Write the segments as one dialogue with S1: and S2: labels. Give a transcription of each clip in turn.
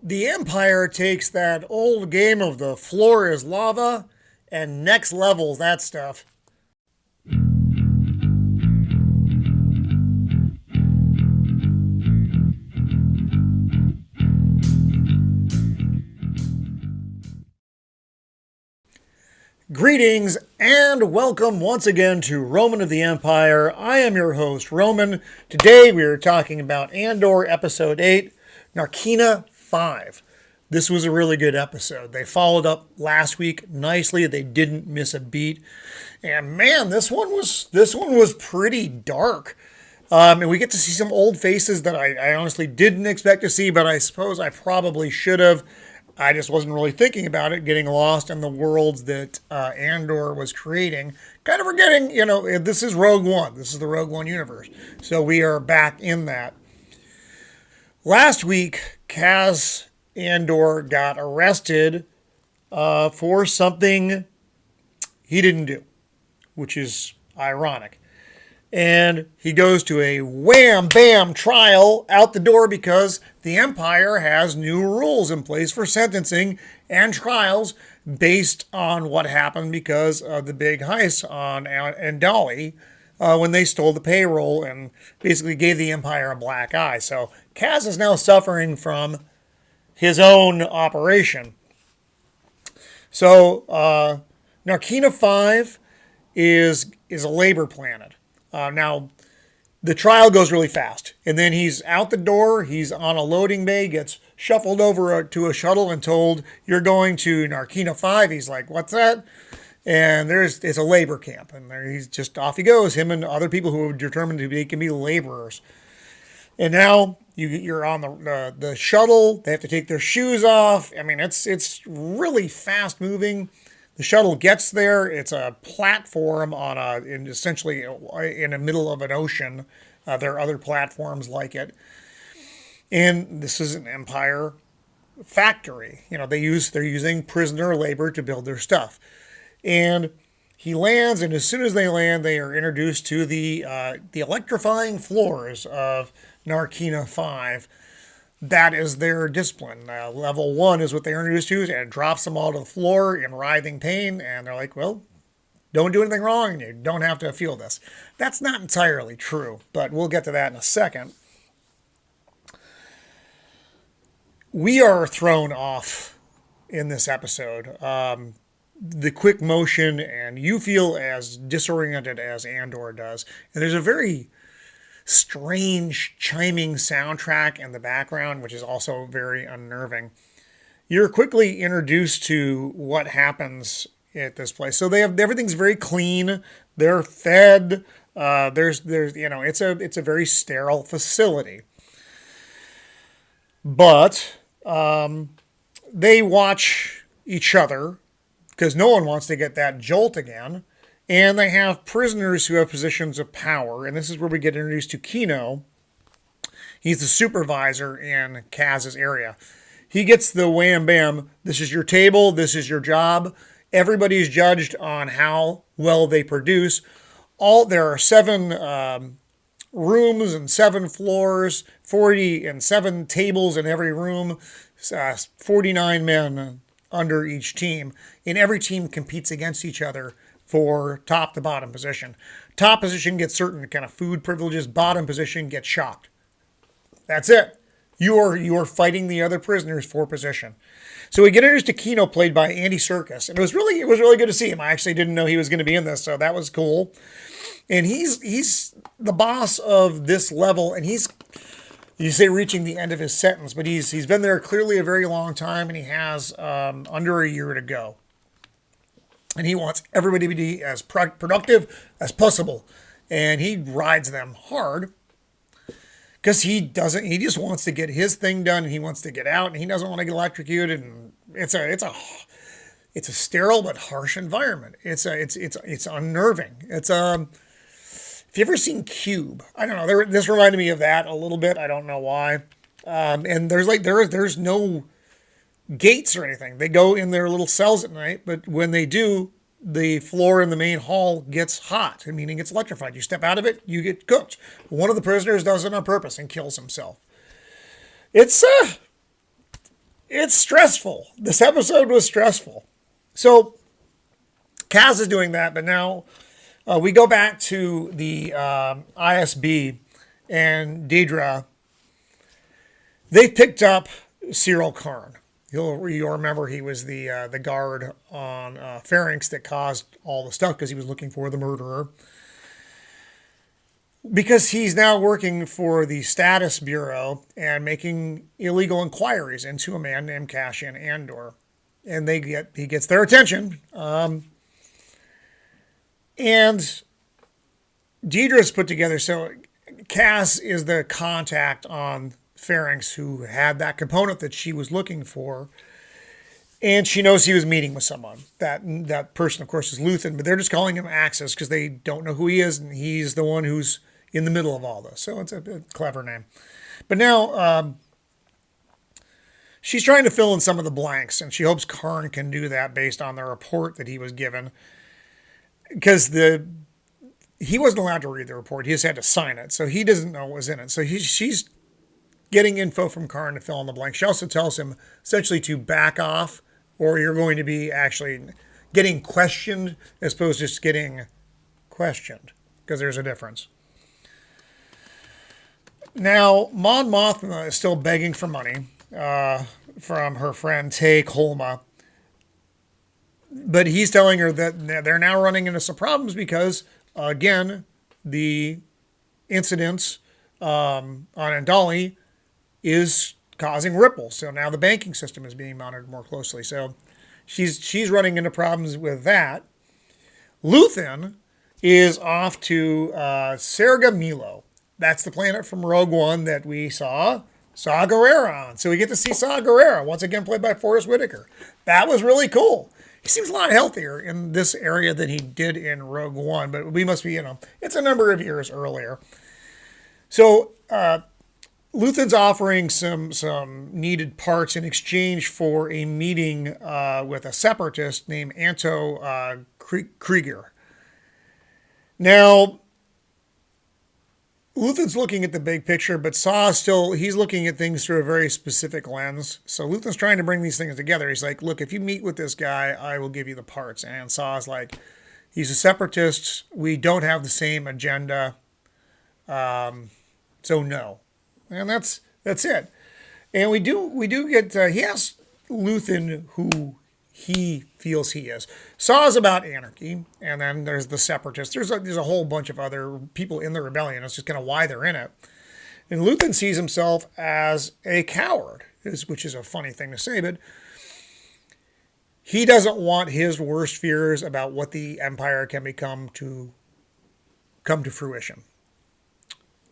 S1: The Empire takes that old game of the floor is lava and next levels that stuff. Greetings and welcome once again to Roman of the Empire. I am your host, Roman. Today we are talking about Andor Episode 8, Narkina 5. This was a really good episode. They followed up last week nicely. They didn't miss a beat. And man, this one was pretty dark. And we get to see some old faces that I honestly didn't expect to see, but I suppose I probably should have. I just wasn't really thinking about it, getting lost in the worlds that Andor was creating. Kind of forgetting, this is Rogue One. This is the Rogue One universe. So we are back in that. Last week, Kaz Andor got arrested for something he didn't do, which is ironic. And he goes to a wham-bam trial out the door because the Empire has new rules in place for sentencing and trials based on what happened because of the big heist on Andali when they stole the payroll and basically gave the Empire a black eye. So Kaz is now suffering from his own operation. So Narkina 5 is a labor planet. Now, the trial goes really fast. And then he's out the door. He's on a loading bay, gets shuffled over to a shuttle and told, you're going to Narkina 5. He's like, what's that? And it's a labor camp. And he's just off he goes, him and other people who are determined to be, can be laborers. And now you're on the shuttle. They have to take their shoes off. I mean, it's really fast moving. The shuttle gets there. It's a platform essentially in the middle of an ocean. There are other platforms like it, and this is an Empire factory. They're using prisoner labor to build their stuff. And he lands, and as soon as they land, they are introduced to the electrifying floors of Narkina 5. That is their discipline. Level 1 is what they're introduced to, and it drops them all to the floor in writhing pain, and they're like, well, don't do anything wrong, and you don't have to feel this. That's not entirely true, but we'll get to that in a second. We are thrown off in this episode. The quick motion, and you feel as disoriented as Andor does. And there's a very strange chiming soundtrack in the background, which is also very unnerving. You're quickly introduced to what happens at this place. So everything's very clean. They're fed. It's a very sterile facility. But they watch each other because no one wants to get that jolt again. And they have prisoners who have positions of power. And this is where we get introduced to Kino. He's the supervisor in Kaz's area. He gets the wham bam. This is your table. This is your job. Everybody is judged on how well they produce. There are 7 rooms and 7 floors, 40 and 7 tables in every room, 49 men under each team. And every team competes against each other for top to bottom position. Top position gets certain kind of food privileges. Bottom position gets shocked. That's it. You are fighting the other prisoners for position. So we get introduced to Kino, played by Andy Serkis, and it was really good to see him. I actually didn't know he was going to be in this, so that was cool. And he's the boss of this level, and you say reaching the end of his sentence, but he's been there clearly a very long time, and he has under a year to go. And he wants everybody to be as productive as possible. And he rides them hard because he just wants to get his thing done, and he wants to get out, and he doesn't want to get electrocuted. And it's a sterile but harsh environment. It's unnerving. If you ever seen Cube, I don't know. This reminded me of that a little bit. I don't know why. And there's no gates or anything. They go in their little cells at night, but when they do, the floor in the main hall gets hot, meaning it's electrified. You step out of it, you get cooked. One of the prisoners does it on purpose and kills himself. It's it's stressful. This episode was stressful. So Kaz is doing that, but now we go back to the ISB and Deidre. They picked up Cyril Karn. You'll remember he was the guard on Pharynx that caused all the stuff because he was looking for the murderer. Because he's now working for the Status Bureau and making illegal inquiries into a man named Cassian Andor. And he gets their attention. And Deidre's put together, so Cass is the contact on Pharynx who had that component that she was looking for. And she knows he was meeting with someone. That person, of course, is Luthen, but they're just calling him Axis because they don't know who he is, and he's the one who's in the middle of all this. So it's a clever name. But now she's trying to fill in some of the blanks, and she hopes Karn can do that based on the report that he was given. Because he wasn't allowed to read the report. He just had to sign it. So he doesn't know what was in it. So she's getting info from Karn to fill in the blanks. She also tells him essentially to back off, or you're going to be actually getting questioned as opposed to just getting questioned, because there's a difference. Now, Mon Mothma is still begging for money from her friend Tay Kolma. But he's telling her that they're now running into some problems because, again, the incidents on Andali is causing ripples. So now the banking system is being monitored more closely. So she's running into problems with that. Luthen is off to Serga Milo. That's the planet from Rogue One that we saw Saw Gerrera on. So we get to see Saw Gerrera, once again played by Forrest Whitaker. That was really cool. He seems a lot healthier in this area than he did in Rogue One, but we must be, it's a number of years earlier. So Luthen's offering some needed parts in exchange for a meeting with a separatist named Anto Krieger. Now, Luthen's looking at the big picture, but he's looking at things through a very specific lens. So Luthen's trying to bring these things together. He's like, look, if you meet with this guy, I will give you the parts. And Saw's like, he's a separatist. We don't have the same agenda. So no. And that's it. And we do get, he asks Luthen who he feels he is. Saw's about anarchy, and then there's the separatists. There's a whole bunch of other people in the rebellion. It's just kind of why they're in it. And Luthen sees himself as a coward, which is a funny thing to say, but he doesn't want his worst fears about what the Empire can become to come to fruition.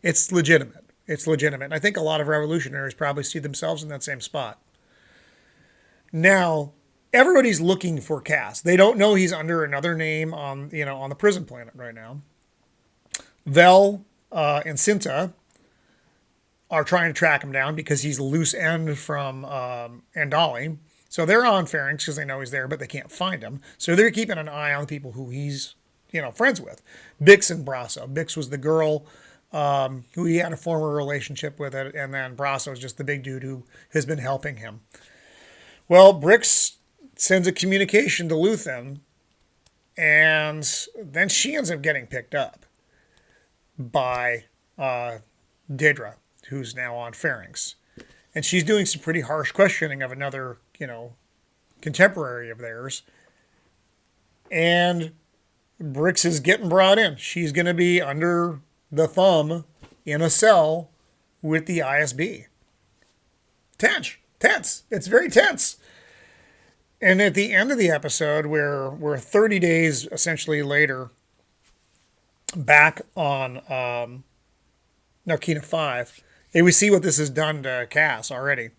S1: It's legitimate. It's legitimate. And I think a lot of revolutionaries probably see themselves in that same spot. Now, everybody's looking for Cass. They don't know he's under another name on the prison planet right now. Vel and Cinta are trying to track him down because he's a loose end from Andali. So they're on Pharynx because they know he's there, but they can't find him. So they're keeping an eye on the people who he's friends with. Bix and Brasso. Bix was the girl who he had a former relationship with, and then Brasso is just the big dude who has been helping him. Well, Brix sends a communication to Luthen, and then she ends up getting picked up by Deidre, who's now on Pharynx. And she's doing some pretty harsh questioning of another, contemporary of theirs. And Brix is getting brought in. She's going to be under the thumb in a cell with the ISB. Tense. It's very tense. And at the end of the episode, we're 30 days essentially later, back on Narkina 5, and we see what this has done to Cass already.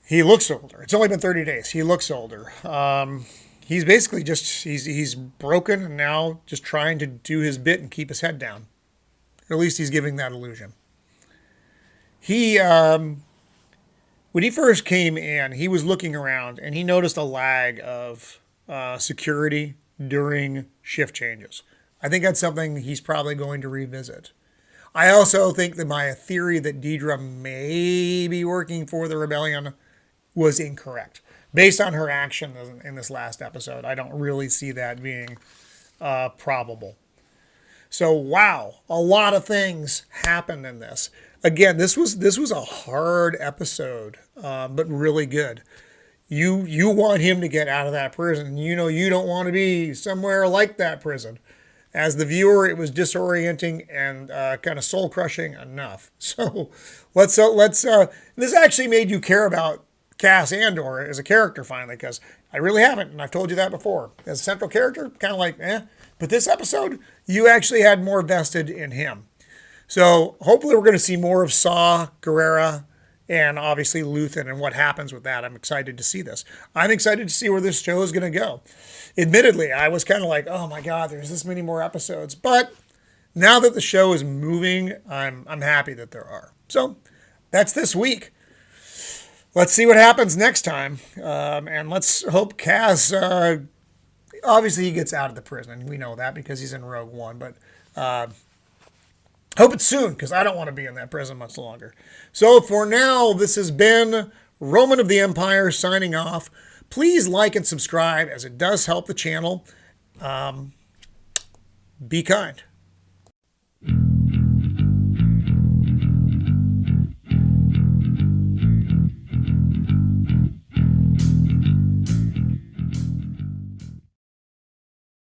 S1: He looks older. It's only been 30 days. He looks older. He's basically he's broken and now just trying to do his bit and keep his head down. Or at least he's giving that illusion. When he first came in, he was looking around and he noticed a lag of security during shift changes. I think that's something he's probably going to revisit. I also think that my theory that Deidre may be working for the rebellion was incorrect. Based on her action in this last episode, I don't really see that being probable. So wow, a lot of things happened in this. Again, this was a hard episode, but really good. You want him to get out of that prison. You know you don't want to be somewhere like that prison. As the viewer, it was disorienting and kind of soul crushing enough. So let's this actually made you care about Cass Andor as a character finally, because I really haven't, and I've told you that before. As a central character, kind of like but this episode, you actually had more vested in him. So hopefully we're going to see more of Saw, Gerrera, and obviously Luthen and what happens with that. I'm excited to see this. I'm excited to see where this show is going to go. Admittedly, I was kind of like, oh my God, there's this many more episodes. But now that the show is moving, I'm happy that there are. So that's this week. Let's see what happens next time. And let's hope Cass, obviously he gets out of the prison. We know that because he's in Rogue One. But hope it's soon, because I don't want to be in that prison much longer. So for now, this has been Roman of the Empire signing off. Please like and subscribe, as it does help the channel. Be kind.